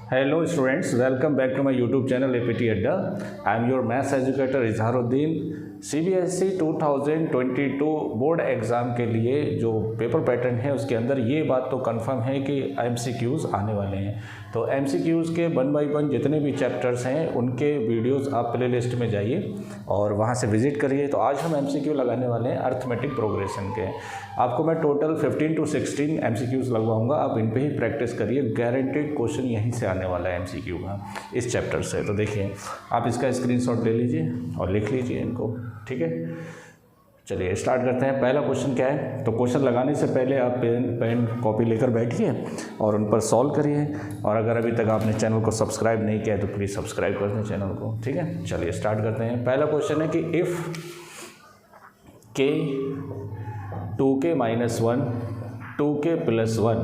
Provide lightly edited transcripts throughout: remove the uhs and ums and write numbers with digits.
Hello students, welcome back to my YouTube channel APT Adda. I am your maths educator Izharuddin. CBSE 2022 board exam के लिए जो paper pattern है उसके अंदर ये बात तो कंफर्म है कि MCQs आने वाले हैं। तो MCQs के 1 बाय 1 जितने भी चैप्टर्स हैं उनके वीडियोस आप प्ले लिस्ट में जाइए और वहाँ से विज़िट करिए। तो आज हम MCQ लगाने वाले हैं अर्थमेटिक प्रोग्रेशन के। आपको मैं टोटल 15 to 16 MCQs लगवाऊंगा, आप इन पे ही प्रैक्टिस करिए। गारंटेड क्वेश्चन यहीं से आने वाला है MCQ का, इस चैप्टर से। तो देखिए, आप इसका स्क्रीनशॉट ले लीजिए और लिख लीजिए इनको, ठीक है। चलिए स्टार्ट करते हैं। पहला क्वेश्चन क्या है, तो क्वेश्चन लगाने से पहले आप पेन कॉपी लेकर बैठिए और उन पर सॉल्व करिए। और अगर अभी तक आपने चैनल को सब्सक्राइब नहीं किया है तो प्लीज़ सब्सक्राइब कर दें चैनल को, ठीक है। चलिए स्टार्ट करते हैं। पहला क्वेश्चन है कि इफ़ के 2k minus 1, 2k plus 1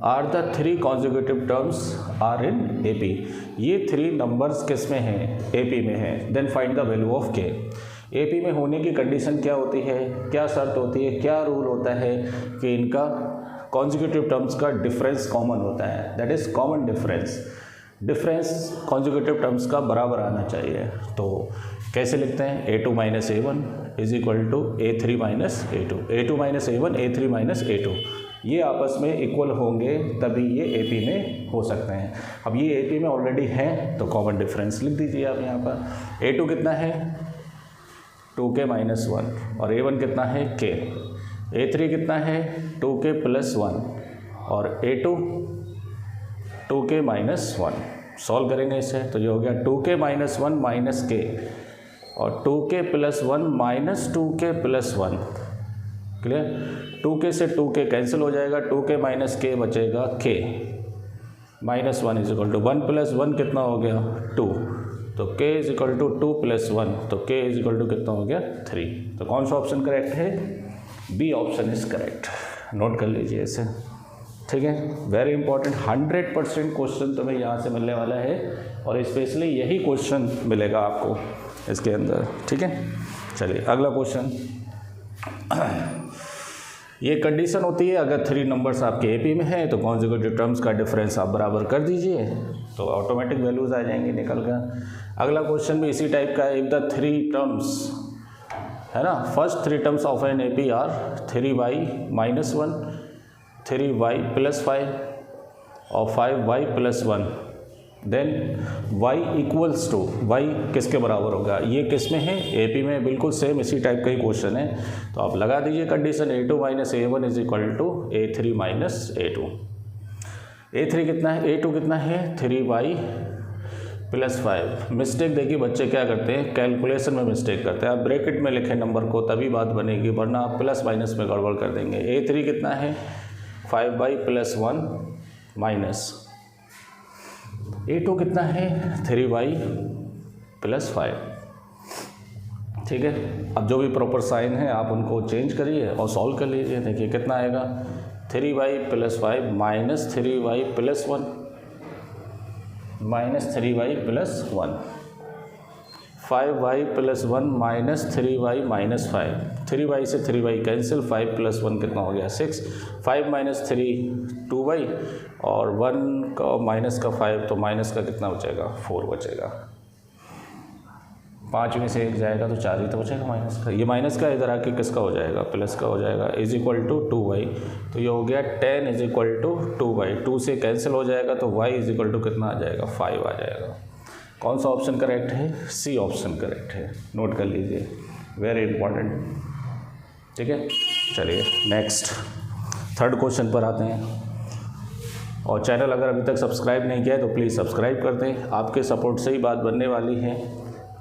are the 3 consecutive terms are in AP। ये 3 नंबर्स किस में हैं? AP में है। Then find the value of k। AP में होने की कंडीशन क्या होती है, क्या शर्त होती है, क्या रूल होता है कि इनका कॉन्जिक्यूटिव टर्म्स का डिफरेंस कॉमन होता है, that is common difference consecutive terms का बराबर आना चाहिए। तो कैसे लिखते हैं? A2 minus A1 is equal to A3 minus A2, A2 minus A1, A3 minus A2, ये आपस में इक्वल होंगे तभी ये AP में हो सकते हैं। अब ये AP में ऑलरेडी है तो कॉमन डिफरेंस लिख दीजिए आप यहाँ पर। A2 कितना है? 2k माइनस 1 और A1 कितना है? k। A3 कितना है? 2k प्लस 1 और A2 2k माइनस 1। सॉल्व करेंगे इसे तो ये हो गया 2k माइनस 1 माइनस k और 2k plus 1 minus 2k plus 1। Clear? 2k से 2k कैंसिल हो जाएगा, 2k माइनस k बचेगा k minus 1 is equal to 1 plus 1 कितना हो गया? 2। तो k is equal to 2 plus 1, तो k इज इक्वल टू कितना हो गया? 3। तो कौन सा ऑप्शन करेक्ट है? B option is correct. Note कर लीजिए इसे, ठीक है। वेरी इंपॉर्टेंट, 100% क्वेश्चन तुम्हें यहाँ से मिलने वाला है और स्पेशली यही क्वेश्चन मिलेगा आपको इसके अंदर, ठीक है। चलिए अगला क्वेश्चन। ये कंडीशन होती है अगर 3 नंबर्स आपके AP में हैं तो कॉन्जिक्यूटिव टर्म्स का डिफरेंस आप बराबर कर दीजिए तो ऑटोमेटिक वैल्यूज आ जाएंगी निकल कर। अगला क्वेश्चन भी इसी टाइप का है। इफ द 3 टर्म्स है ना, first 3 terms of an AP are 3y minus 1, 3y plus 5 और 5y plus 1, then y equals to, y किसके बराबर होगा? ये किस में है? AP में। बिल्कुल सेम इसी टाइप का ही क्वेश्चन है। तो आप लगा दीजिए condition A2 minus A1 is equal to A3 minus A2। A3 कितना है? A2 कितना है? 3y plus 5। मिस्टेक देखिए बच्चे क्या करते हैं, कैलकुलेशन में मिस्टेक करते हैं। आप ब्रैकेट में लिखें नंबर को तभी बात बनेगी, वरना आप प्लस माइनस में गड़बड़ कर देंगे। A3 कितना है? 5y प्लस 1 माइनस A2 कितना है? 3y प्लस 5, ठीक है। अब जो भी प्रॉपर साइन है आप उनको चेंज करिए और सॉल्व कर लीजिए। देखिए कितना आएगा? 3y plus 5 minus 3y plus 1 minus 3y plus 1, 5y plus 1 minus 3y minus 5, 3y से 3y कैंसिल, 5 प्लस 1 कितना हो गया? 6, 5 माइनस 3 2y और 1 का माइनस का 5 तो माइनस का कितना बचेगा? 4 बचेगा। 5 में से 1 जाएगा तो 4 ही तो बचेगा माइनस का। ये माइनस का इधर आके किसका हो जाएगा? प्लस का हो जाएगा। इज इक्वल टू 2y, तो ये हो गया 10 इज इक्वल टू 2y। 2 से कैंसिल हो जाएगा तो y इज इक्वल टू कितना आ जाएगा? 5 आ जाएगा। कौन सा ऑप्शन करेक्ट है? सी ऑप्शन करेक्ट है। नोट कर लीजिए, वेरी इंपॉर्टेंट, ठीक है। चलिए नेक्स्ट थर्ड क्वेश्चन पर आते हैं। और चैनल अगर अभी तक सब्सक्राइब नहीं किया है तो प्लीज़ सब्सक्राइब कर दें। आपके सपोर्ट से ही बात बनने वाली है।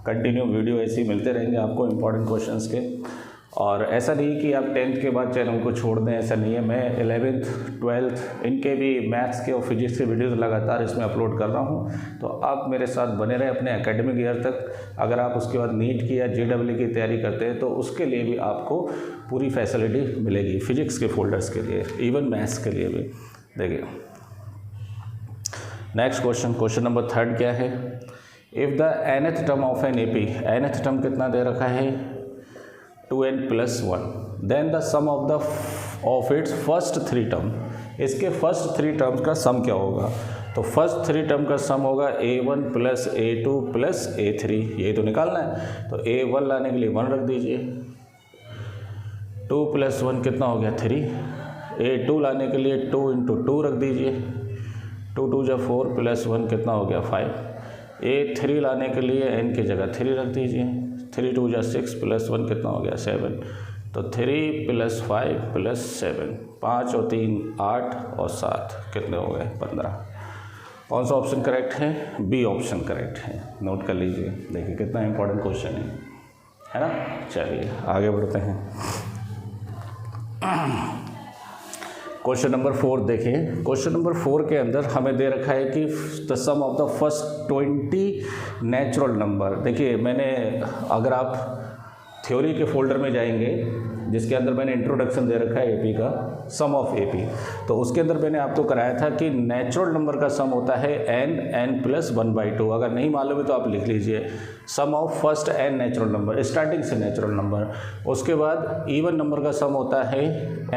कंटिन्यू वीडियो ऐसे ही मिलते रहेंगे आपको इंपॉर्टेंट क्वेश्चंस के। और ऐसा नहीं कि आप 10th के बाद चैनल को छोड़ दें, ऐसा नहीं है। मैं 11th 12th इनके भी मैथ्स के और फिजिक्स के वीडियोस लगातार इसमें अपलोड कर रहा हूं, तो आप मेरे साथ बने रहें अपने एकेडमिक ईयर तक। अगर आप उसके बाद नीट की या JEE की तैयारी करते हैं तो उसके लिए भी आपको पूरी फैसिलिटी मिलेगी, फिजिक्स के फोल्डर्स के लिए, इवन मैथ्स के लिए भी। देखिए नेक्स्ट क्वेश्चन नंबर 3 क्या है? If the nth term of an AP, nth term कितना दे रखा है? 2n plus 1, then the sum of its first 3 term, इसके फर्स्ट 3 टर्म्स का सम क्या होगा? तो फर्स्ट 3 टर्म का सम होगा A1 plus A2 plus A3, ये तो निकालना है। तो A1 लाने के लिए 1 रख दीजिए, 2 प्लस 1 कितना हो गया 3, A2 लाने के लिए 2 इंटू 2 रख दीजिए, 2 2 जा 4 प्लस 1 कितना हो गया 5, A3 लाने के लिए n की जगह 3 रख दीजिए, 3 2 जा 6 प्लस 1 कितना हो गया 7, तो 3 प्लस 5 प्लस 7, 5 और 3 8 और 7 कितने हो गए 15। कौन सा ऑप्शन करेक्ट है? बी ऑप्शन करेक्ट है। नोट कर लीजिए, देखिए कितना इंपॉर्टेंट क्वेश्चन है ना। चलिए आगे बढ़ते हैं। क्वेश्चन नंबर 4 देखिए। क्वेश्चन नंबर 4 के अंदर हमें दे रखा है कि the sum of the first 20 natural number. देखिए मैंने, अगर आप थ्योरी के फोल्डर में जाएंगे जिसके अंदर मैंने इंट्रोडक्शन दे रखा है एपी का, सम ऑफ एपी, तो उसके अंदर मैंने आपको कराया था कि नेचुरल नंबर का सम होता है n प्लस 1/2। अगर नहीं मालूम है तो आप लिख लीजिए sum of first n natural number, starting से नेचुरल नंबर। उसके बाद इवन नंबर का सम होता है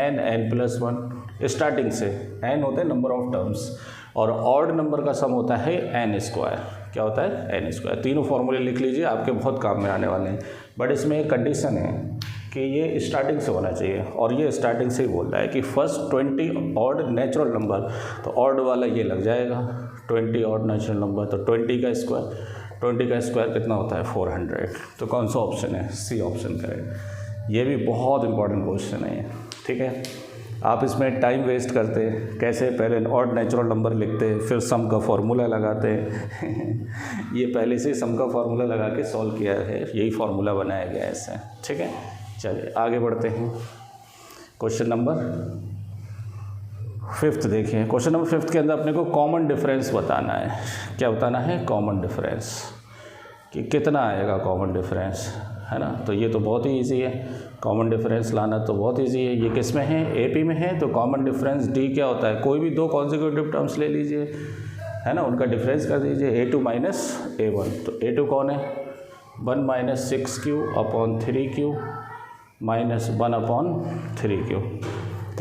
n प्लस 1, स्टार्टिंग से, n होते हैं नंबर ऑफ टर्म्स, और ऑड नंबर का सम होता है n²। क्या होता है? n²। तीनों फॉर्मूले लिख लीजिए, आपके बहुत काम में आने वाले हैं। बट इसमें एक कंडीशन है कि ये स्टार्टिंग से होना चाहिए, और ये स्टार्टिंग से ही बोल रहा है कि फर्स्ट 20 ऑड नेचुरल नंबर, तो ऑड वाला ये लग जाएगा 20 ऑड नेचुरल नंबर, तो 20 का स्क्वायर कितना होता है 400। तो कौन सा ऑप्शन है? सी ऑप्शन करें। ये भी बहुत इंपॉर्टेंट क्वेश्चन है, ठीक है। आप इसमें टाइम वेस्ट करते हैं, कैसे पहले ऑड नेचुरल नंबर लिखते हैं फिर सम का फार्मूला लगाते हैं ये पहले से सम का फार्मूला लगा के सॉल्व किया है, यही फार्मूला बनाया गया है इससे, ठीक है। चलिए आगे बढ़ते हैं। क्वेश्चन नंबर 5 देखिए। क्वेश्चन नंबर 5 के अंदर अपने को कॉमन डिफरेंस बताना है। क्या बताना है? कॉमन डिफरेंस, कि कितना आएगा कॉमन डिफरेंस, है ना। तो ये तो बहुत ही ईजी है, कॉमन डिफरेंस लाना तो बहुत ईजी है। ये किस में है? एपी में है। तो कॉमन डिफरेंस डी क्या होता है? कोई भी दो कॉन्जिक्यूटिव टर्म्स ले लीजिए, है ना, उनका डिफरेंस कर दीजिए, A2 माइनस A1। तो A2 कौन है? 1 minus 6Q upon 3Q minus 1 upon 3Q।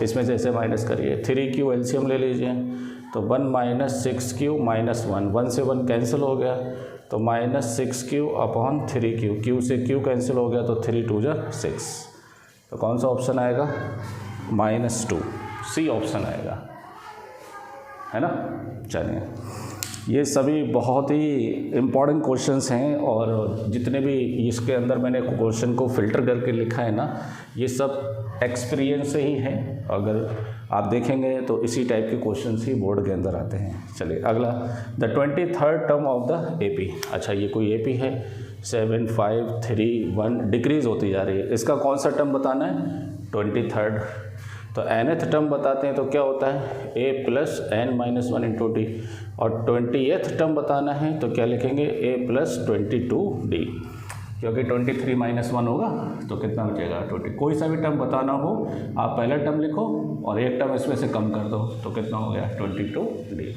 इसमें से ऐसे माइनस करिए, 3Q एलसीएम ले लीजिए, तो 1 माइनस 6Q माइनस 1 से 1 कैंसिल हो गया, तो minus 6Q upon 3Q, Q से Q कैंसिल हो गया, तो 3 2 जा 6। तो कौन सा ऑप्शन आएगा? -2, सी ऑप्शन आएगा, है ना। चलिए, ये सभी बहुत ही इम्पॉर्टेंट क्वेश्चंस हैं, और जितने भी इसके अंदर मैंने क्वेश्चन को फ़िल्टर करके लिखा है ना, ये सब एक्सपीरियंस से ही हैं। अगर आप देखेंगे तो इसी टाइप के क्वेश्चंस ही बोर्ड के अंदर आते हैं। चलिए अगला, the 23rd term of the AP. अच्छा, ये कोई एपी है, 7 5 3 1 डिक्रीज़ होती जा रही है। इसका कौन सा टर्म बताना है? 23rd। तो nth टर्म बताते हैं तो क्या होता है? a plus n minus 1 into D. और 20th टर्म बताना है तो क्या लिखेंगे? a प्लस 22d, क्योंकि 23 माइनस 1 होगा तो कितना बचेगा 20। कोई सा भी टर्म बताना हो आप पहला टर्म लिखो और एक टर्म इसमें से कम कर दो, तो कितना हो गया 22d।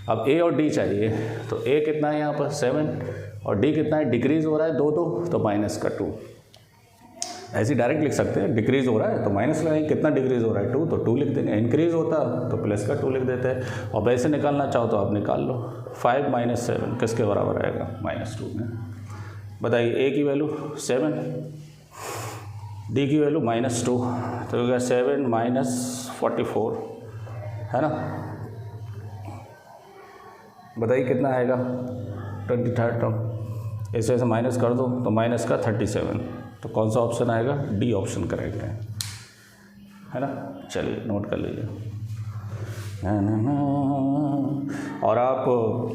अब a और d चाहिए, तो a कितना है यहाँ पर 7, और d कितना है? डिक्रीज़ हो रहा है 2 तो माइनस का 2। ऐसे डायरेक्ट लिख सकते हैं, डिक्रीज़ हो रहा है तो माइनस लगाएंगे, कितना डिक्रीज़ हो रहा है 2 तो 2 लिख देंगे, इंक्रीज़ होता तो प्लस का 2 लिख देते हैं। और वैसे निकालना चाहो तो आप निकाल लो। 5 माइनस 7 किसके बराबर आएगा? -2 में। बताइए, a की वैल्यू 7, d की वैल्यू -2, तो होगा 7 माइनस 44, है ना। बताइए कितना आएगा 23rd टर्म। ऐसे ऐसे माइनस कर दो तो माइनस का 37। तो कौन सा ऑप्शन आएगा? डी ऑप्शन करेक्ट है ना। चलिए नोट कर लीजिए। और आप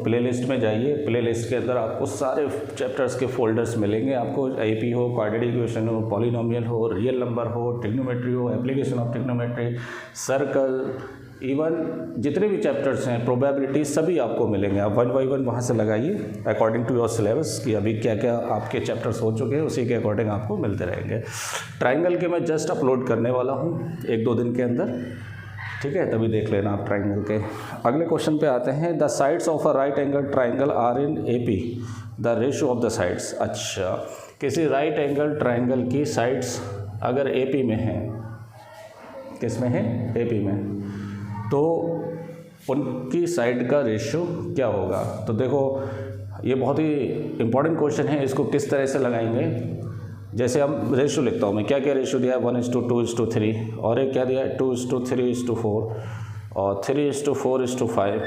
प्लेलिस्ट में जाइए, प्लेलिस्ट के अंदर आपको सारे चैप्टर्स के फोल्डर्स मिलेंगे। आपको एपी हो, क्वाड्रेटिक इक्वेशन हो, पॉलिनोमियल हो, रियल नंबर हो, ट्रिग्नोमेट्री हो, application of trigonometry, circle, even जितने भी चैप्टर्स हैं, प्रोबेबिलिटी, सभी आपको मिलेंगे। आप 1 बाई 1 वहाँ से लगाइए अकॉर्डिंग टू योर सिलेबस कि अभी क्या क्या आपके चैप्टर्स हो चुके हैं, उसी के अकॉर्डिंग आपको मिलते रहेंगे। ट्राइंगल के मैं जस्ट अपलोड करने वाला हूँ 1-2 दिन के अंदर, ठीक है, तभी देख लेना आप ट्राइंगल के। अगले क्वेश्चन पे आते हैं। The sides of a right angle triangle are in AP, the ratio of the sides. अच्छा, किसी राइट एंगल ट्राइंगल की साइड्स अगर एपी में है, किस में है? एपी में, तो उनकी साइड का रेशियो क्या होगा। तो देखो ये बहुत ही इम्पॉर्टेंट क्वेश्चन है, इसको किस तरह से लगाएंगे। जैसे हम रेशियो लिखता हूँ मैं, क्या क्या रेशियो दिया है, 1:2:3, और एक क्या दिया है 2:3:4, और 3:4:5,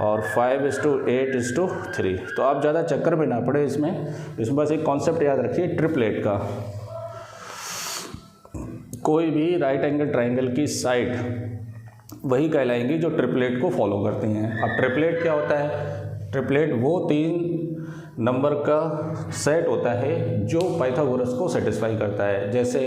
और 5:8:3। तो आप ज़्यादा चक्कर में ना पड़े इसमें बस एक कॉन्सेप्ट याद रखिए ट्रिपलेट का। कोई भी राइट एंगल ट्राइंगल की साइड वही कहलाएंगी जो ट्रिपलेट को फॉलो करती हैं। अब ट्रिपलेट क्या होता है, ट्रिपलेट वो 3 नंबर का सेट होता है जो पाइथागोरस को सेटिस्फाई करता है। जैसे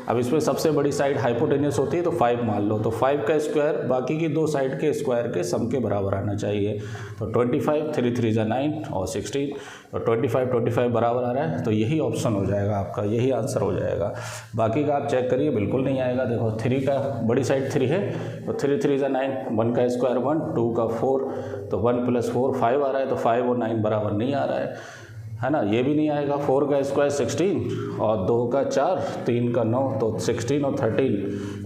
अब इसमें सबसे बड़ी साइड हाइपोटेन्यूस होती है तो 5 मान लो, तो 5 का स्क्वायर बाकी की 2 साइड के स्क्वायर के सम के बराबर आना चाहिए। तो 25, 3 3 9 और 16, तो 25 बराबर आ रहा है, तो यही ऑप्शन हो जाएगा आपका, यही आंसर हो जाएगा। बाकी का आप चेक करिए, बिल्कुल नहीं आएगा। देखो 3 का बड़ी साइड 3 है, तो 3 3 9, 1 का स्क्वायर 1, 2 का 4, तो 1 + 4 5 आ रहा है, तो 5 और 9 बराबर नहीं आ रहा है ना। ये भी नहीं आएगा। 4 का स्क्वायर 16, और 2 का 4, 3 का 9, तो 16 और 13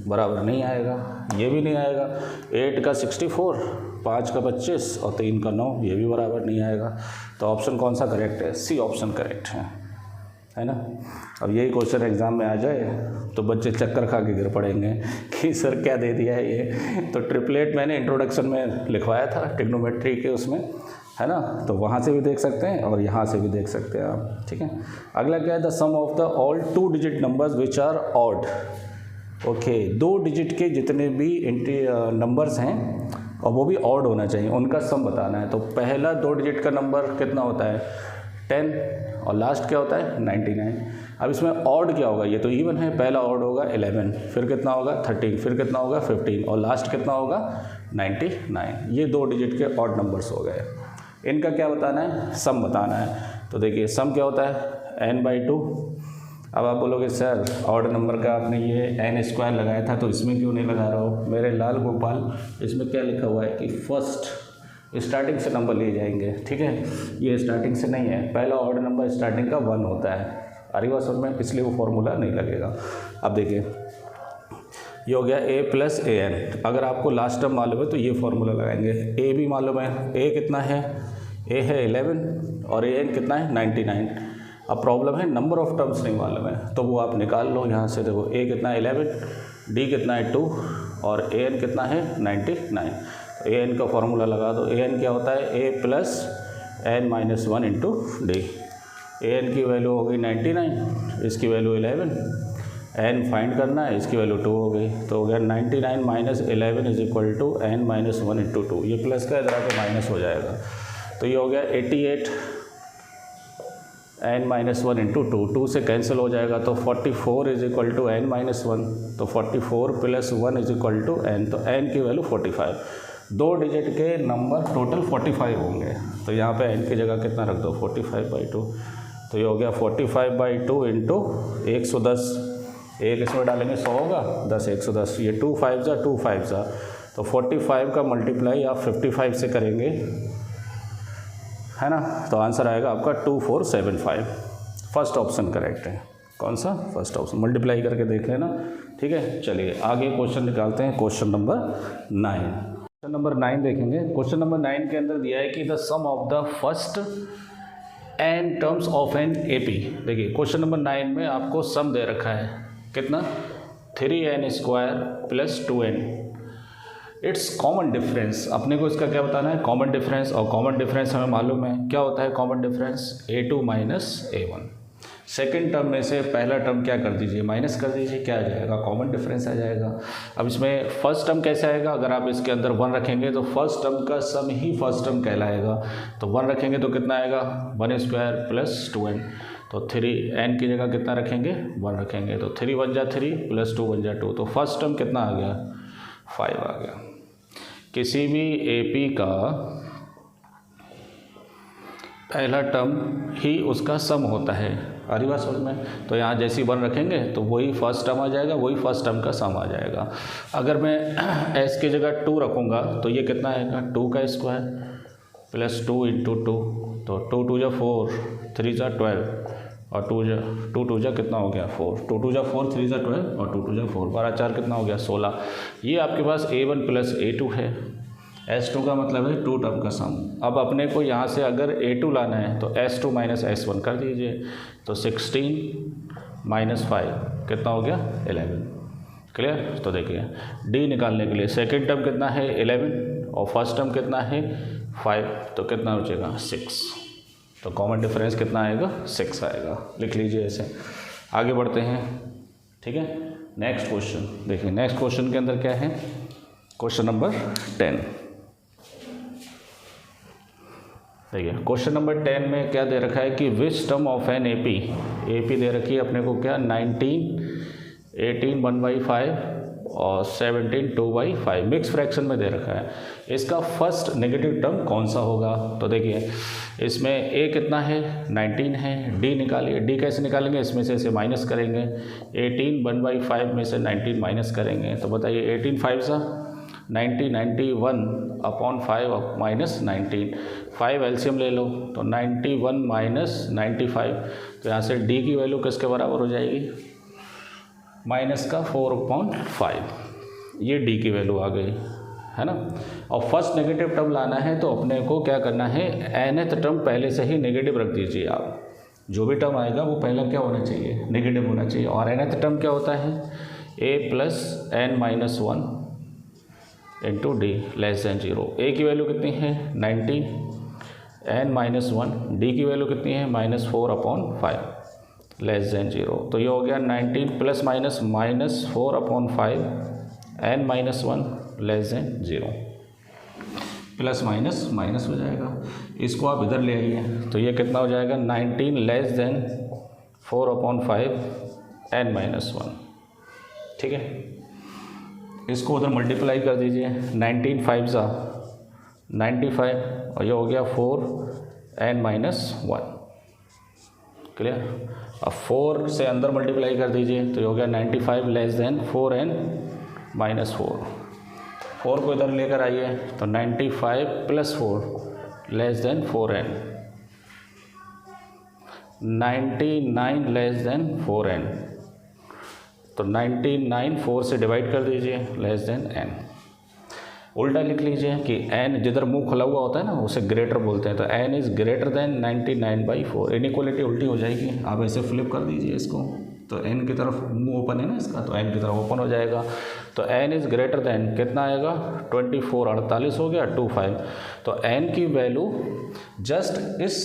बराबर नहीं आएगा, ये भी नहीं आएगा। 8 का 64, 5 का 25 और 3 का 9, ये भी बराबर नहीं आएगा। तो ऑप्शन कौन सा करेक्ट है, सी ऑप्शन करेक्ट है ना। अब यही क्वेश्चन एग्जाम में आ जाए तो बच्चे चक्कर खा के गिर पड़ेंगे कि सर क्या दे दिया है ये। तो ट्रिपलेट मैंने इंट्रोडक्शन में लिखवाया था ट्रिग्नोमेट्री के उसमें, है ना, तो वहाँ से भी देख सकते हैं और यहाँ से भी देख सकते हैं आप, ठीक है। अगला क्या है, the sum of the all 2 digit numbers which are odd. Okay, 2 digit के जितने भी नंबर्स हैं और वो भी ऑड होना चाहिए, उनका सम बताना है। तो पहला 2 डिजिट का नंबर कितना होता है 10, और लास्ट क्या होता है 99। अब इसमें ऑड क्या होगा, ये तो इवन है, पहला ऑड होगा 11, फिर कितना होगा 13, फिर कितना होगा 15, और लास्ट कितना होगा 99। ये 2 डिजिट के ऑड नंबर्स हो गए। इनका क्या बताना है, सम बताना है। तो देखिए सम क्या होता है n/2। अब आप बोलोगे सर ऑड नंबर का आपने ये n² लगाया था तो इसमें क्यों नहीं लगा रहा हो। मेरे लाल गोपाल, इसमें क्या लिखा हुआ है कि फर्स्ट स्टार्टिंग से नंबर लिए जाएंगे, ठीक है। ये स्टार्टिंग से नहीं है, पहला ऑड नंबर स्टार्टिंग का 1 होता है, अरिवा सर में, इसलिए वो फॉर्मूला नहीं लगेगा। अब देखिए ये हो गया a + an। अगर आपको लास्ट टर्म मालूम है तो ये फॉर्मूला लगाएंगे। a भी मालूम है, a कितना है, a है 11 और an कितना है 99। अब प्रॉब्लम है नंबर ऑफ टर्म्स नहीं मालूम है, तो वो आप निकाल लो यहाँ से। देखो a कितना है 11, d कितना है 2 और an कितना है 99। तो an का फॉर्मूला लगा दो। an क्या होता है a + n - 1 × d। an की वैल्यू हो गई 99, इसकी वैल्यू 11, n फाइंड करना है, इसकी वैल्यू 2 हो गई, तो हो गया 99 - 11 = n - 1 × 2। ये प्लस का इधर आके माइनस हो जाएगा, तो ये हो गया 88 n - 1 × 2, 2 से कैंसिल हो जाएगा, तो 44 = n - 1, तो 44 + 1 = n, तो n की वैल्यू 45। 2 डिजिट के नंबर टोटल 45 होंगे, तो यहाँ पे n की जगह कितना रख दो 45/2, तो ये हो गया 45/2 × 110। एक इसमें डालेंगे 100 होगा, 10 110, ये 2 5 जा 2 5 जा, तो 45 का मल्टीप्लाई आप 55 से करेंगे, है ना, तो आंसर आएगा आपका 2475। फर्स्ट ऑप्शन करेक्ट है। कौन सा, फर्स्ट ऑप्शन। मल्टीप्लाई करके देख लेना, ठीक है। चलिए आगे क्वेश्चन निकालते हैं, क्वेश्चन नंबर 9। क्वेश्चन नंबर 9 देखेंगे। क्वेश्चन नंबर 9 के अंदर दिया है कि the sum of the first n terms of an AP। देखिए क्वेश्चन नंबर 9 में आपको सम दे रखा है, कितना 3n² + 2n। It's common difference, अपने को इसका क्या बताना है, कॉमन डिफरेंस। और कॉमन डिफरेंस हमें मालूम है क्या होता है common difference, a2 - a1। Second term में से पहला टर्म क्या कर दीजिए, माइनस कर दीजिए, क्या आ जाएगा, कॉमन डिफरेंस आ जाएगा। अब इसमें फर्स्ट टर्म कैसे आएगा, अगर आप इसके अंदर 1 रखेंगे तो फर्स्ट टर्म का सम ही फर्स्ट टर्म कहलाएगा। तो 1 रखेंगे तो कितना आएगा 1² + 2n, तो 3n की जगह कितना रखेंगे 1 रखेंगे, तो 3 × 1 = 3 + 2 × 1 = 2, तो फर्स्ट टर्म कितना आ गया 5 आ गया। किसी भी AP का पहला टर्म ही उसका सम होता है, आ रही बात समझ में। तो यहाँ जैसी 1 रखेंगे तो वही फर्स्ट टर्म आ जाएगा, वही फर्स्ट टर्म का सम आ जाएगा। अगर मैं s की जगह 2 रखूँगा तो ये कितना आएगा 2 का स्क्वायर + 2 × 2, तो 2 × 2 = 4, 3 × 12 और 2 × 2 कितना हो गया 4, 2 × 2 = 4, 3 × 12 और 2 × 2 = 4, 12 4 कितना हो गया 16। ये आपके पास a1 + a2 है, S2 का मतलब है 2 टर्म का सम। अब अपने को यहाँ से अगर A2 लाना है तो S2 माइनस S1 कर दीजिए, तो 16 माइनस 5 कितना हो गया 11। क्लियर। तो देखिए D निकालने के लिए सेकेंड टर्म कितना है 11 और फर्स्ट टर्म कितना है 5, तो कितना हो जाएगा 6। तो कॉमन डिफरेंस कितना आएगा 6 आएगा। लिख लीजिए ऐसे। आगे बढ़ते हैं। ठीक है, नेक्स्ट क्वेश्चन देखिए। नेक्स्ट क्वेश्चन के अंदर क्या है, क्वेश्चन नंबर 10। देखिए क्वेश्चन नंबर 10 में क्या दे रखा है कि which term of an AP दे रखी है अपने को क्या 19, 18 1/5 और 17 2/5 मिक्स फ्रैक्शन में दे रखा है। इसका फर्स्ट नेगेटिव टर्म कौन सा होगा। तो देखिए इसमें a कितना है 19 है, d निकालिए। d कैसे निकालेंगे, इसमें से इसे माइनस करेंगे। 18 1/5 में से 19 माइनस करेंगे, तो बताइए 18 5 सा 90, 91 अपॉन 5 माइनस 19, 5 एलसीएम ले लो तो 91 माइनस 95। तो यहाँ से d की वैल्यू किसके बराबर हो जाएगी, माइनस का 4/5। ये d की वैल्यू आ गई है ना। और फर्स्ट नेगेटिव टर्म लाना है तो अपने को क्या करना है, nth टर्म पहले से ही नेगेटिव रख दीजिए आप। जो भी टर्म आएगा वो पहला क्या होना चाहिए, नेगेटिव होना चाहिए। और nth टर्म क्या होता है a plus n minus 1 into D less than 0। a की वैल्यू कितनी है 90, n माइनस 1, d की वैल्यू कितनी है -4/5 लेस देन 0। तो ये हो गया 19 plus minus -4/5 n minus 1 less than 0। Plus minus minus हो जाएगा, इसको आप इधर ले आइए तो ये कितना हो जाएगा 19 लेस देन 4/5 n माइनस 1। ठीक है, इसको उधर मल्टीप्लाई कर दीजिए। 19 5 सा 95 और ये हो गया 4 n माइनस 1। क्लियर। अब 4 से अंदर मल्टीप्लाई कर दीजिए तो ये हो गया 95 लेस देन 4n माइनस 4। 4 को इधर लेकर आइए तो 95 plus 4 less than 4n, 99 less than 4n। तो 99 4 से डिवाइड कर दीजिए लेस देन n। उल्टा लिख लीजिए कि n जिधर मुंह खुला हुआ होता है ना उसे ग्रेटर बोलते हैं, तो n is greater than 99/4। Inequality उल्टी हो जाएगी, आप ऐसे फ्लिप कर दीजिए इसको, तो n की तरफ मुंह ओपन है ना इसका, तो n की तरफ ओपन हो जाएगा। तो n इज़ ग्रेटर देन कितना आएगा 24, 48 हो गया 25। तो n की वैल्यू जस्ट इस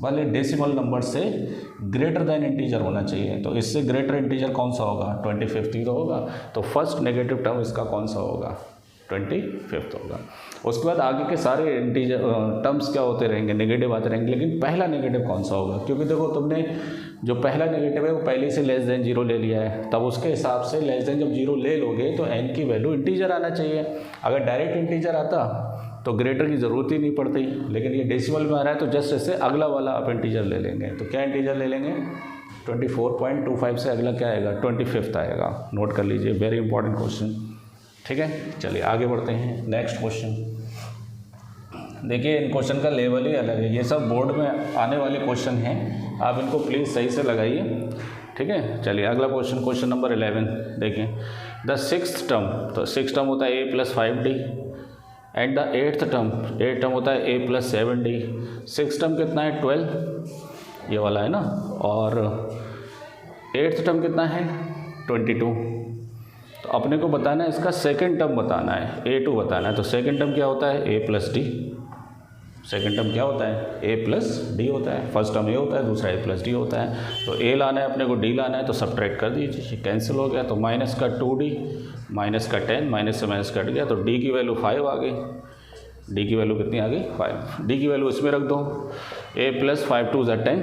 वाले डेसिमल नंबर से ग्रेटर देन इंटीजर होना चाहिए। तो इससे ग्रेटर इंटीजर कौन सा होगा 25 ही तो होगा। तो फर्स्ट नेगेटिव टर्म इसका कौन सा होगा 25 होगा। उसके बाद आगे के सारे इंटीजर टर्म्स क्या होते रहेंगे, नेगेटिव आते रहेंगे, लेकिन पहला नेगेटिव कौन सा होगा, क्योंकि देखो तुमने जो पहला नेगेटिव है वो पहले से लेस देन 0 ले लिया है, तब उसके हिसाब से लेस देन जब 0 ले लोगे तो n की वैल्यू इंटीजर आना चाहिए। अगर डायरेक्ट इंटीजर आता तो ग्रेटर की ज़रूरत ही नहीं पड़ती, लेकिन ये डेसिमल में आ रहा है तो जस्ट इससे अगला वाला आप इंटीजर ले लेंगे। तो क्या इंटीजर ले लेंगे 24.25 से अगला क्या आएगा 25 आएगा। नोट कर लीजिए, वेरी इंपॉर्टेंट क्वेश्चन। ठीक है, चलिए आगे बढ़ते हैं। नेक्स्ट क्वेश्चन देखिए, इन क्वेश्चन का लेवल ही अलग है, ये सब बोर्ड में आने वाले क्वेश्चन हैं, आप इनको प्लीज़ सही से लगाइए। ठीक है, चलिए अगला क्वेश्चन, क्वेश्चन नंबर 11 देखिए। द सिक्स्थ टर्म, तो सिक्स टर्म होता है a + 5d and the eighth term होता है a + 7d। सिक्स टर्म कितना है 12, ये वाला है ना, और एट्थ टर्म कितना है 22। तो अपने को बताना है इसका सेकंड टर्म बताना है, a2 बताना है। तो सेकंड टर्म क्या होता है a + d। सेकंड टर्म क्या होता है a + d होता है। फर्स्ट टर्म a होता है, दूसरा a + d होता है। तो a लाना है अपने को, d लाना है, तो सब्ट्रैक्ट कर दीजिए, कैंसिल हो गया। तो माइनस का 2d माइनस का 10, माइनस से माइनस कट गया, तो d की वैल्यू 5 आ गई। d की वैल्यू कितनी आ गई 5। d की वैल्यू इसमें रख दो, a + 5 2 = 10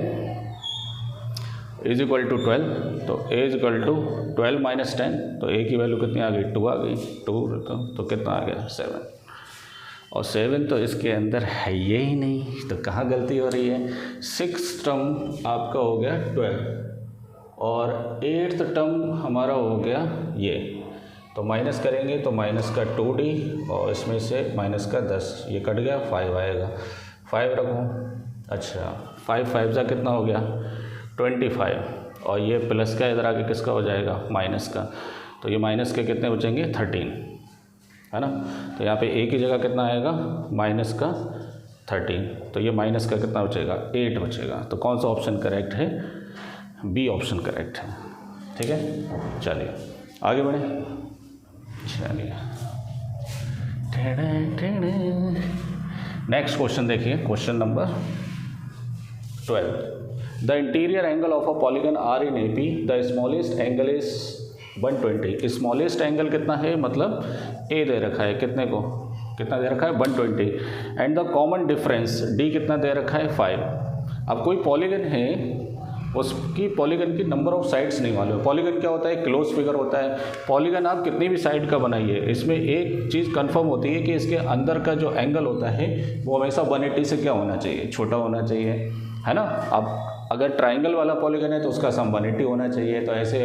इज इक्वल टू 12। तो a is equal to 12 minus 10, तो a की वैल्यू कितनी आ गई 2 आ गई। 2 तो कितना आ गया 7, और 7 तो इसके अंदर है ये ही नहीं, तो कहाँ गलती हो रही है। सिक्स टर्म आपका हो गया 12 और एट्थ टर्म हमारा हो गया ये, तो माइनस करेंगे तो माइनस का 2d और इसमें से माइनस का 10, ये कट गया 5 आएगा। 5 रखो, अच्छा 5 5 सा कितना हो गया 25, और ये प्लस का इधर आके किसका हो जाएगा माइनस का, तो ये माइनस के कितने बचेंगे 13। है ना। तो यहाँ पे a की जगह कितना आएगा, माइनस का 13, तो ये माइनस का कितना बचेगा, 8 बचेगा। तो कौन सा ऑप्शन करेक्ट है, बी ऑप्शन करेक्ट है। ठीक है, चलिए आगे बढ़े। चलिए नेक्स्ट क्वेश्चन देखिए, question number 12। The interior angle of a polygon are in A P, the smallest angle is 120। Smallest angle कितना है, मतलब ए दे रखा है, कितने को, कितना दे रखा है 120, and the common difference D कितना दे रखा है 5। अब कोई पॉलीगन है, उसकी पॉलीगन की नंबर ऑफ साइड्स नहीं मालूम। पॉलीगन क्या होता है, क्लोज फिगर होता है। पॉलीगन आप कितनी भी साइड का बनाइए, इसमें एक चीज़ कंफर्म होती है कि इसके अंदर का जो एंगल होता है वो हमेशा 180 से क्या होना चाहिए, छोटा होना चाहिए, है ना। अब अगर ट्राइंगल वाला पॉलीगन है तो उसका सम 180 होना चाहिए। तो ऐसे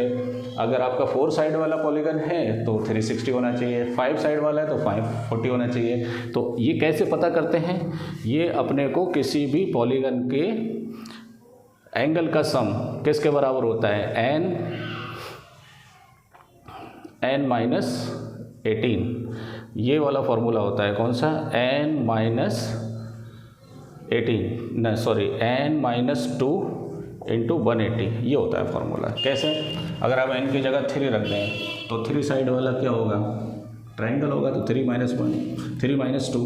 अगर आपका 4 साइड वाला पॉलीगन है तो 360 होना चाहिए, 5 साइड वाला है तो 540 होना चाहिए। तो ये कैसे पता करते हैं, ये अपने को किसी भी पॉलीगन के एंगल का सम किसके बराबर होता है, n माइनस 18, ये वाला फॉर्मूला होता है। कौन सा, n माइनस 18 न सॉरी n माइनस 2 इंटू 180, ये होता है फॉर्मूला। कैसे, अगर आप n की जगह 3 रख दें तो 3 साइड वाला क्या होगा, ट्राइंगल होगा, तो 3 माइनस 1, 3 माइनस 2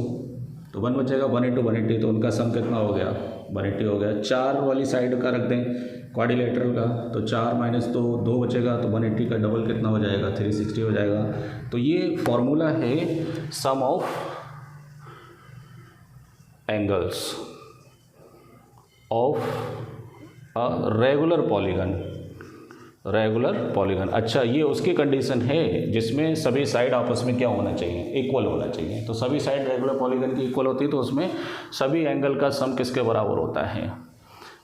तो 1 बचेगा, 1 इंटू 180, तो उनका सम कितना हो गया, 180 हो गया। 4 वाली साइड का रख दें क्वाड्रिलेटरल का, तो 4 माइनस 2 बचेगा, तो 180 का डबल कितना हो जाएगा, 360 हो जाएगा। तो ये फॉर्मूला है sum of angles of a regular polygon. अच्छा, ये उसकी कंडीशन है जिसमें सभी साइड आपस में क्या होना चाहिए, इक्वल होना चाहिए। तो सभी साइड रेगुलर पॉलीगन की इक्वल होती है, तो उसमें सभी एंगल का सम किसके बराबर होता है,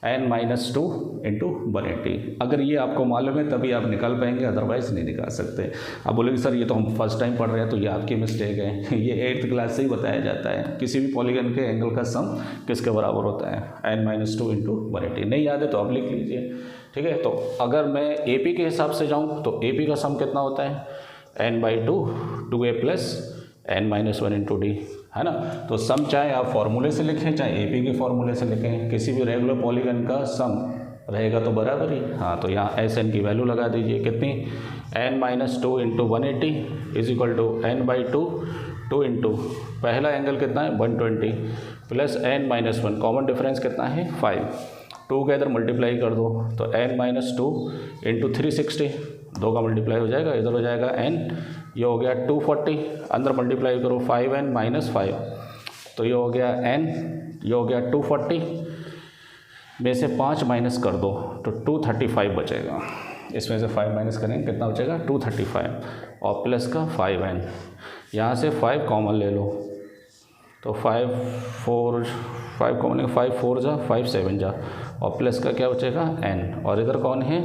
n माइनस 2 इंटू 180। अगर ये आपको मालूम है तभी आप निकाल पाएंगे, अदरवाइज नहीं निकाल सकते। आप बोलेंगे सर ये तो हम फर्स्ट टाइम पढ़ रहे हैं, तो ये आपकी मिस्टेक है। ये 8th क्लास से ही बताया जाता है, किसी भी पॉलीगन के एंगल का सम किसके बराबर होता है, n माइनस 2 इंटू 180। नहीं याद है तो आप लिख लीजिए, ठीक है। तो अगर मैं AP के हिसाब से जाऊँ तो AP का सम कितना होता है, n/2 2a plus n minus 1 into D, है ना। तो सम चाहे आप फॉर्मूले से लिखें चाहे AP के फॉर्मूले से लिखें, किसी भी रेगुलर पॉलीगन का सम रहेगा तो बराबर ही। हाँ, तो यहाँ SN की वैल्यू लगा दीजिए, कितनी, n minus 2 into 180 is equal to n/2 2 into पहला एंगल कितना है 120 plus n minus 1, common difference कितना है 5, 2 का इधर मल्टीप्लाई कर दो तो n माइनस 2 इंटू 360, 2 का मल्टीप्लाई हो जाएगा, इधर हो जाएगा n, ये हो गया 240, अंदर मल्टीप्लाई करो 5n माइनस 5, तो ये हो गया n, ये हो गया 240 में से 5 माइनस कर दो तो 235 बचेगा। इसमें से 5 माइनस करेंगे कितना बचेगा 235, और प्लस का 5n, यहाँ से 5 कॉमन ले लो तो 5 कॉमन लेंगे, 5 4 जा 5 7 जा, और प्लस का क्या बचेगा n, और इधर कौन है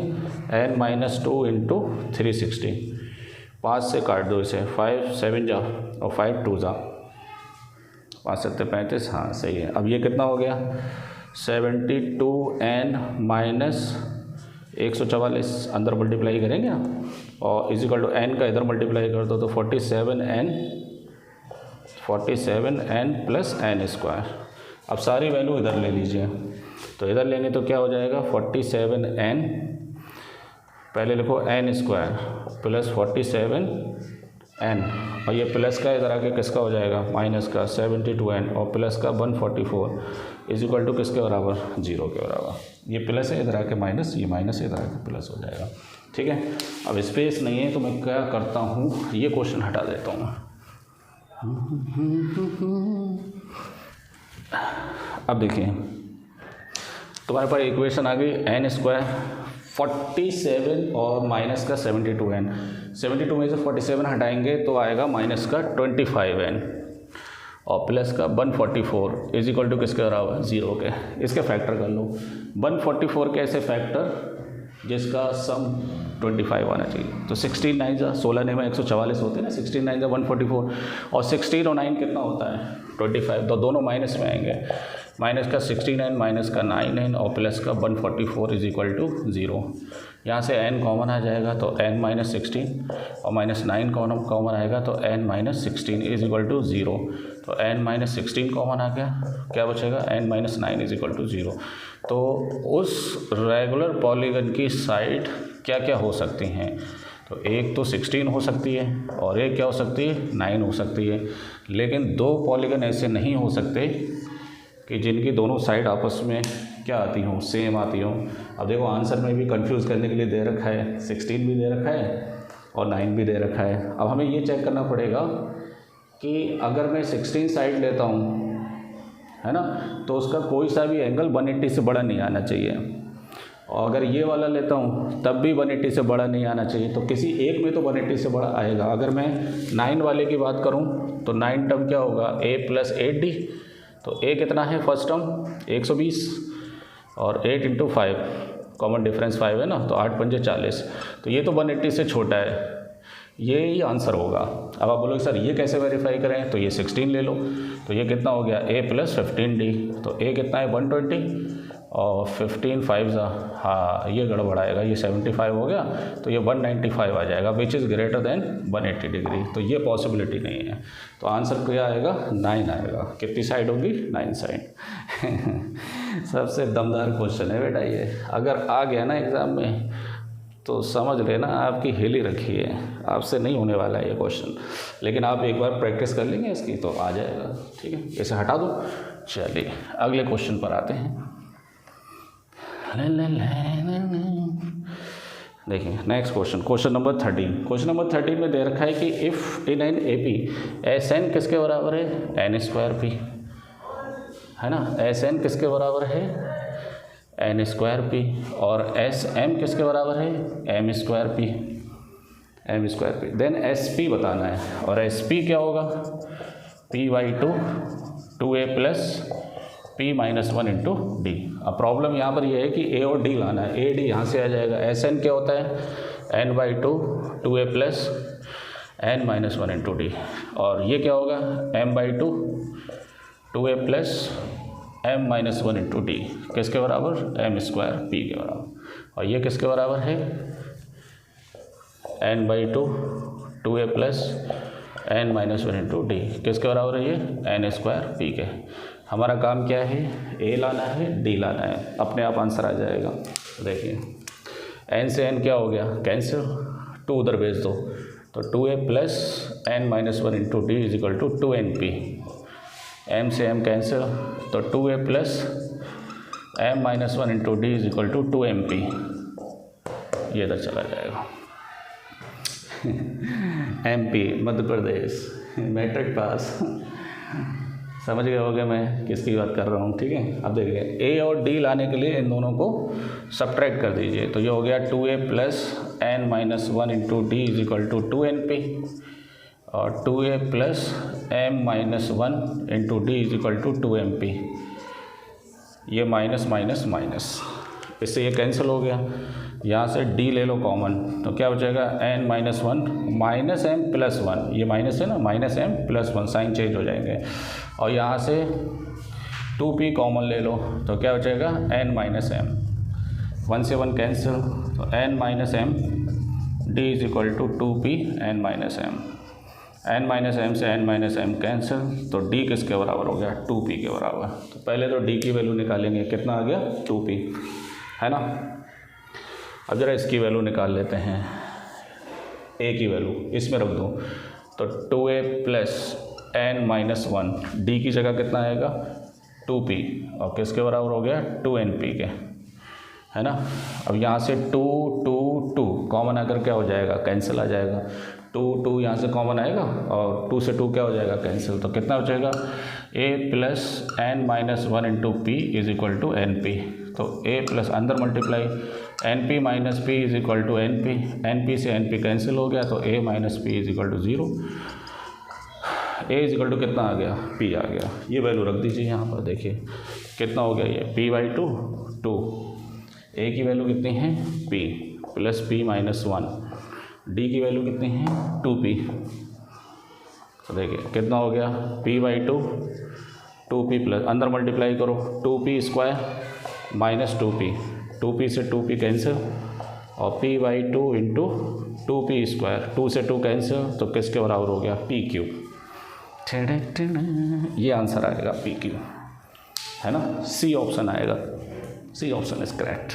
n माइनस 2 इंटू 360, 5 से काट दो इसे, 5 7 जा और 5 2 जा, 5 7 35, हाँ सही है। अब ये कितना हो गया 72n माइनस 144, अंदर मल्टीप्लाई करेंगे ना, और इज इक्वल टू n का इधर मल्टीप्लाई कर दो तो 47n प्लस n स्क्वायर। अब सारी वैल्यू इधर ले लीजिए, तो इधर लेंगे तो क्या हो जाएगा 47n, पहले लिखो n स्क्वायर प्लस 47n, और ये प्लस का इधर आके किसका हो जाएगा माइनस का 72n, और प्लस का 144 इज इक्वल टू किसके बराबर 0 के बराबर। ये प्लस है इधर आके माइनस, ये माइनस है इधर आके प्लस हो जाएगा, ठीक है। अब स्पेस नहीं है तो मैं क्या करता हूँ, ये क्वेश्चन हटा देता हूँ। अब देखिए तुम्हारे पास इक्वेशन आ गई n स्क्वायर 47 और माइनस का 72n, 72 में से 47 हटाएंगे तो आएगा माइनस का 25n, और प्लस का 144 इज इक्वल टू किसके बराबर 0 के। इसके फैक्टर कर लो, 144 के ऐसे फैक्टर जिसका सम 25 आना चाहिए, तो 16 9 जा 16 9 में 144 होते हैं ना, 16 9 जा 144, और 16 और 9 कितना होता है 25, तो दोनों माइनस में आएंगे, माइनस का 69 माइनस का 9n और प्लस का 144 इज इक्वल टू 0। यहाँ से n कॉमन आ जाएगा तो n माइनस 16 और माइनस 9 कॉमन आएगा तो n minus 16 is equal to 0। तो n माइनस 16 कॉमन आ गया, क्या बचेगा n minus 9 is equal to 0। तो उस रेगुलर पॉलीगन की साइड क्या क्या हो सकती हैं, तो एक तो 16 हो सकती है और एक क्या हो सकती है 9 हो सकती है। लेकिन दो पॉलीगन ऐसे नहीं हो सकते कि जिनकी दोनों साइड आपस में क्या आती हों, सेम आती हों। अब देखो आंसर में भी कंफ्यूज करने के लिए दे रखा है, 16 भी दे रखा है और 9 भी दे रखा है। अब हमें ये चेक करना पड़ेगा कि अगर मैं 16 साइड लेता हूँ, है ना, तो उसका कोई सा भी एंगल 180 से बड़ा नहीं आना चाहिए, और अगर ये वाला लेता हूँ तब भी 180 से बड़ा नहीं आना चाहिए। तो किसी एक में तो 180 से बड़ा आएगा। अगर मैं 9 वाले की बात करूँ तो 9 टर्म क्या होगा, a प्लस 8d। तो a कितना है फर्स्ट टर्म 120 और 8 इंटू 5, कॉमन डिफरेंस 5 है ना, तो 8 पंजे 40। तो ये तो 180 से छोटा है, ये ही आंसर होगा। अब आप बोलोगे सर ये कैसे वेरीफाई करें, तो ये 16 ले लो। तो ये कितना हो गया a प्लस 15d। तो a कितना है 120 और 15 5 हाँ ये गड़बड़ आएगा, ये 75 हो गया, तो ये 195 आ जाएगा, which is greater than 180 degree. तो ये पॉसिबिलिटी नहीं है। तो आंसर क्या आएगा 9 आएगा। कितनी साइड होगी 9 साइड। सबसे दमदार क्वेश्चन है बेटा ये, अगर आ गया ना एग्ज़ाम में तो समझ लेना आपकी हिल ही रखी है, आपसे नहीं होने वाला है ये क्वेश्चन। लेकिन आप एक बार प्रैक्टिस कर लेंगे इसकी तो आ जाएगा, ठीक है। इसे हटा दो, चलिए अगले क्वेश्चन पर आते हैं। देखिए next question, question number 13। Question number 13 में दे रखा है कि if in an A P S N किसके बराबर है, एन स्क्वायर पी, है ना। एस एन किसके बराबर है, एन स्क्वायर पी, और एस एम किसके बराबर है, M square P, M square P. Then S P बताना है, और एस पी क्या होगा, P by 2 2a plus p minus 1 into D. अब प्रॉब्लम यहाँ पर यह है कि a और d लाना है, a d यहाँ से आ जाएगा। एस एन क्या होता है n by 2 2a plus n minus 1 into D, और ये क्या होगा m by 2 2a plus m minus 1 into D, किसके बराबर, m स्क्वायर p के बराबर। और ये किसके बराबर है, n by 2 2a plus n minus 1 into D, किसके बराबर है ये, n स्क्वायर p के। हमारा काम क्या है, a लाना है, d लाना है, अपने आप आंसर आ जाएगा। देखिए n से n क्या हो गया, कैंसिल, 2 उधर भेज दो, तो 2a plus n minus 1 into D is equal to 2np। m से m कैंसिल, तो 2a plus m minus 1 into D is equal to 2mp। ये इधर चला जाएगा। MP Madhya Pradesh, matric pass. समझ गए होगे मैं किसकी बात कर रहा हूँ, ठीक है। अब देखिए a और d लाने के लिए इन दोनों को सब्ट्रैक्ट कर दीजिए, तो ये हो गया 2a plus n minus 1 into D is equal to 2np, और 2a plus m minus 1 into D is equal to 2mp। ये माइनस माइनस माइनस, इससे ये कैंसिल हो गया। यहाँ से d ले लो कॉमन, तो क्या बचेगा n minus 1 minus m plus 1, ये माइनस है ना, minus m plus 1, sign change हो जाएंगे। और यहाँ से 2p कॉमन ले लो, तो क्या बचेगा n माइनस m, 1 से 1 कैंसिल, तो n minus m d is equal to 2p n minus m। n minus m से n माइनस m कैंसिल, तो d किसके बराबर हो गया, 2p के बराबर। तो पहले तो d की वैल्यू निकालेंगे, कितना आ गया 2p, है ना। अब जरा इसकी वैल्यू निकाल लेते हैं, a की वैल्यू इसमें रख दो, तो 2a plus n minus 1, d की जगह कितना आएगा 2p, और किसके बराबर हो गया 2np के, है ना। अब यहाँ से 2 2 2 कॉमन आकर क्या हो जाएगा, कैंसिल आ जाएगा। 2 2 यहाँ से कॉमन आएगा और 2 से 2 क्या हो जाएगा, कैंसिल। तो कितना बचेगा a plus n minus 1 into P is equal to N P. तो a प्लस अंदर multiply np minus p is equal to np, np से np कैंसिल हो गया, तो a minus p is equal to 0। a is equal to कितना आ गया, p आ गया। ये वैल्यू रख दीजिए यहाँ पर, देखिए कितना हो गया ये p बाई 2 2, a की वैल्यू कितनी है p plus p minus 1, d की वैल्यू कितनी है 2p। तो देखिए कितना हो गया p बाई 2 2p प्लस अंदर मल्टीप्लाई करो 2p square minus 2p, 2p से 2p कैंसिल, और p बाई 2 इंटू 2p², 2 से 2 कैंसिल, तो किसके बराबर हो गया, p³। ये आंसर आएगा p³ है ना, सी ऑप्शन आएगा, सी ऑप्शन इज करेक्ट।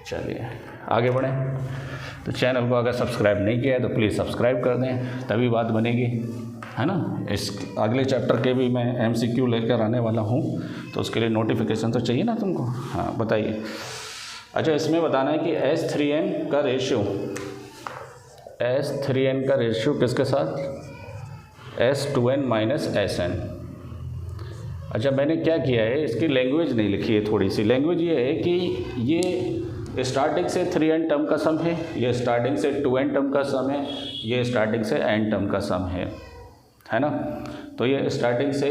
चलिए आगे बढ़ें। तो चैनल को अगर सब्सक्राइब नहीं किया है तो प्लीज़ सब्सक्राइब कर दें, तभी बात बनेगी, है ना। इस अगले चैप्टर के भी मैं MCQ लेकर आने वाला हूँ, तो उसके लिए नोटिफिकेशन तो चाहिए ना तुमको। हाँ बताइए। अच्छा, इसमें बताना है कि S3n का रेशियो, S3n का रेशियो किसके साथ, S2n माइनस Sn। अच्छा, मैंने क्या किया है, इसकी लैंग्वेज नहीं लिखी है, थोड़ी सी लैंग्वेज ये है कि ये स्टार्टिंग से 3n टर्म का सम है, ये स्टार्टिंग से 2n टर्म का सम है, ये स्टार्टिंग से n टर्म का सम है ना। तो ये स्टार्टिंग से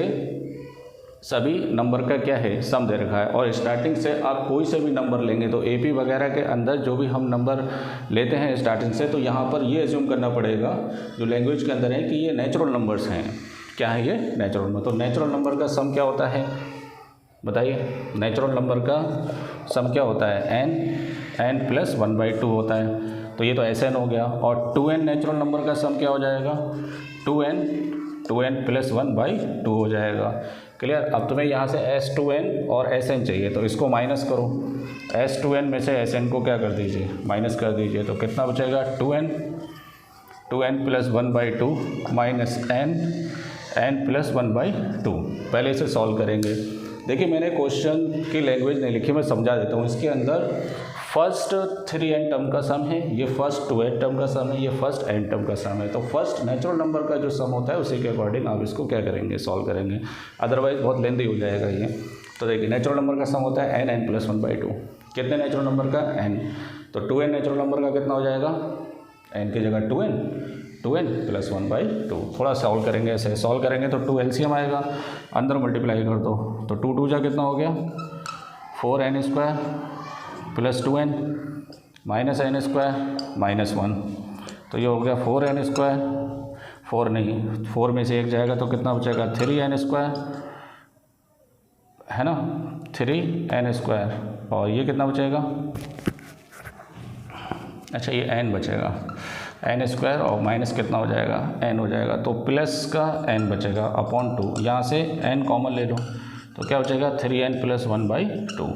सभी नंबर का क्या है, सम दे रखा है। और स्टार्टिंग से आप कोई से भी नंबर लेंगे तो AP वगैरह के अंदर जो भी हम नंबर लेते हैं स्टार्टिंग से, तो यहाँ पर ये एज्यूम करना पड़ेगा जो लैंग्वेज के अंदर है कि ये नेचुरल नंबर्स हैं। क्या है ये, नेचुरल नंबर। तो नेचुरल नंबर का सम क्या होता है, बताइए। नेचुरल नंबर का सम क्या होता है, n प्लस 1/2 होता है। तो ये तो Sn हो गया। और 2n नेचुरल नंबर का सम क्या हो जाएगा, 2n प्लस 1/2 हो जाएगा। क्लियर। अब तुम्हें यहाँ से S2n और Sn चाहिए, तो इसको माइनस करो। S2n में से Sn को क्या कर दीजिए, माइनस कर दीजिए। तो कितना बचेगा, 2n plus 1/2 minus n plus 1/2। पहले इसे सॉल्व करेंगे। देखिए, मैंने क्वेश्चन की लैंग्वेज नहीं लिखी, मैं समझा देता हूँ। इसके अंदर फर्स्ट 3n टर्म का सम है, ये फर्स्ट 2n टर्म का सम है, ये फर्स्ट n टर्म का सम है। तो फर्स्ट नेचुरल नंबर का जो सम होता है उसी के अकॉर्डिंग आप इसको क्या करेंगे, सॉल्व करेंगे, अदरवाइज बहुत लेंदी हो जाएगा ये। तो देखिए, नेचुरल नंबर का सम होता है n प्लस 1/2। कितने नेचुरल नंबर का, n। तो 2n नेचुरल नंबर का कितना हो जाएगा, n की जगह 2n प्लस 1/2। थोड़ा सॉल्व करेंगे, ऐसे सॉल्व करेंगे तो 2 LCM आएगा, अंदर मल्टीप्लाई कर दो। तो 2 2 जा कितना हो गया, 4n² plus 2n minus n² minus 1। तो ये हो गया 4n², 4 नहीं, 4 में से 1 जाएगा तो कितना बचेगा, 3n², है ना, 3n²। और ये कितना बचेगा, अच्छा ये n बचेगा, n² और माइनस कितना हो जाएगा, n हो जाएगा। तो प्लस का n बचेगा अपॉन 2। यहाँ से n कॉमन ले लो तो क्या बचेगा, 3n प्लस 1/2।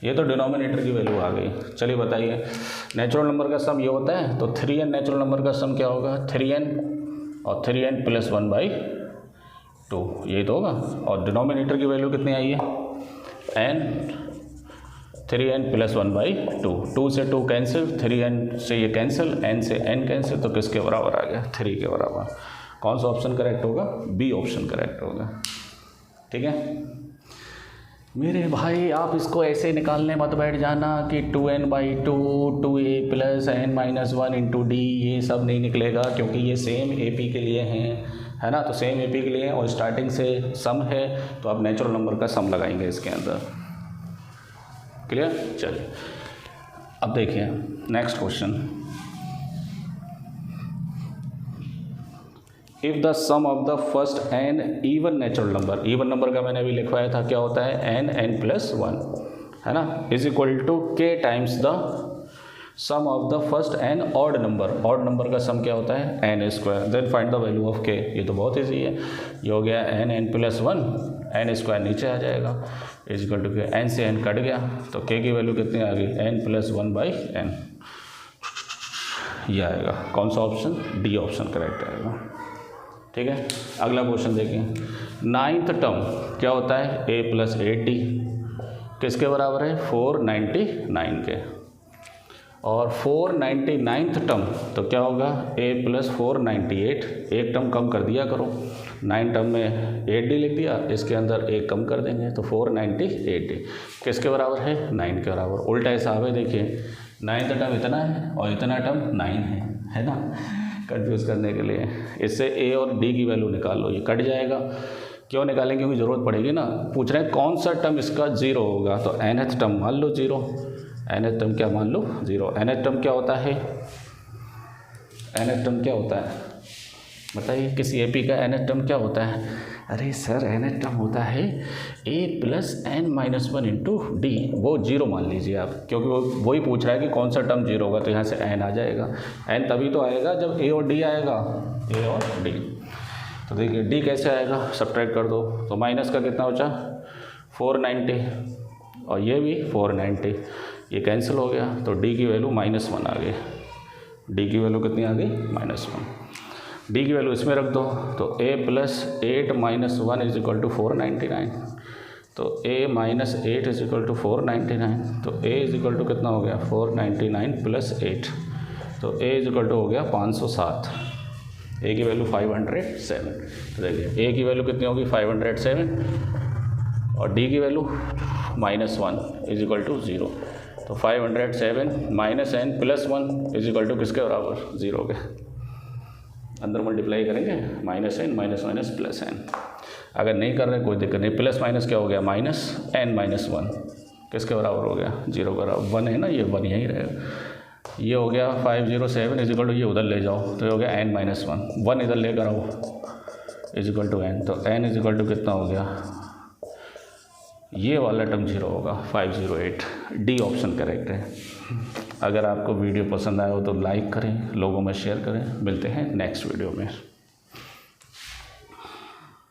ये तो डिनोमिनेटर की वैल्यू आ गई। चलिए बताइए, नेचुरल नंबर का सम ये होता है, तो 3n नेचुरल नंबर का सम क्या होगा, 3n और 3n प्लस 1/2, यही तो होगा। और डिनोमिनेटर की वैल्यू कितनी आई है, n, 3n प्लस 1/2। 2 से 2 कैंसिल, 3n से ये कैंसिल, n से n कैंसिल, तो किसके बराबर आ गया, 3 के बराबर। कौन सा ऑप्शन करेक्ट होगा, B ऑप्शन करेक्ट होगा। ठीक है मेरे भाई, आप इसको ऐसे निकालने मत बैठ जाना कि 2n/2 2a plus n minus 1 into D, ये सब नहीं निकलेगा, क्योंकि ये सेम AP के लिए हैं, है ना। तो सेम AP के लिए हैं और स्टार्टिंग से सम है, तो आप नेचुरल नंबर का सम लगाएंगे इसके अंदर। क्लियर। चलिए अब देखिए next question. If the sum of the first n even natural number, even number का मैंने अभी लिखवाया था, क्या होता है, n प्लस 1, है ना, is equal to k times the sum of the first n odd number. Odd number का सम क्या होता है, n²। Then find the value of k। ये तो बहुत ईजी है, ये हो गया n प्लस 1, n² नीचे आ जाएगा, is equal to k। n से n कट गया तो k की वैल्यू कितनी आ गई, n प्लस 1/n। ये आएगा, कौन सा ऑप्शन, D ऑप्शन करेक्ट आएगा। ठीक है, अगला क्वेश्चन देखिए। 9th टर्म क्या होता है, a प्लस 8d, किसके बराबर है, 499 के। और 499th टर्म तो क्या होगा, a प्लस 498। एक टर्म कम कर दिया करो, 9 टर्म में 8d लिख दिया, इसके अंदर एक कम कर देंगे तो 498d किसके बराबर है, 9 के बराबर। उल्टा हिसाब है, देखिए 9th टर्म इतना है और इतना टर्म 9 है ना, कंफ्यूज करने के लिए। इससे a और d की वैल्यू निकाल लो, ये कट जाएगा। क्यों निकालेंगे, क्योंकि ज़रूरत पड़ेगी ना। पूछ रहे हैं कौन सा टर्म इसका 0 होगा, तो nth टर्म मान लो 0। nth टर्म क्या मान लो, 0। nth टर्म क्या होता है, nth टर्म क्या होता है बताइए, किसी AP का nth टर्म क्या होता है, अरे सर nth टर्म होता है a plus n minus one into D, वो जीरो मान लीजिए आप, क्योंकि वो वही पूछ रहा है कि कौन सा टर्म जीरो होगा, तो यहाँ से n आ जाएगा। n तभी तो आएगा जब a और d आएगा, a और d। तो देखिए d कैसे आएगा, सब्ट्रैक्ट कर दो, तो माइनस का कितना बचा 490 और ये भी 490, ये कैंसिल हो गया, तो d की वैल्यू -1 आ गई। d की वैल्यू कितनी आ गई -1। d की वैल्यू इसमें रख दो, तो a plus 8 minus 1 is equal to 499, तो a minus 8 is equal to 499, तो a इज इक्वल टू कितना हो गया 499 प्लस 8, तो a इज इक्वल टू हो गया 507, a की वैल्यू 507। तो देखिए a की वैल्यू कितनी होगी 507 और d की वैल्यू -1 इज इक्वल टू 0, तो 507 minus n plus 1 is equal to किसके बराबर 0 के, अंदर मल्टीप्लाई करेंगे -n minus minus plus n। अगर नहीं कर रहे कोई दिक्कत नहीं, प्लस माइनस क्या हो गया -n माइनस 1 किसके बराबर हो गया 0 का बराबर, 1 है ना, ये 1 यहीं रहेगा। ये हो गया 507 इज इक्वल टू, ये उधर ले जाओ तो ये हो गया n माइनस 1 इधर लेकर आओ इज इक्वल टू n, तो n इज इक्वल टू कितना हो गया, ये वाला टर्म 0 होगा 508। डी ऑप्शन करेक्ट है। अगर आपको वीडियो पसंद आया हो तो लाइक करें, लोगों में शेयर करें। मिलते हैं नेक्स्ट वीडियो में।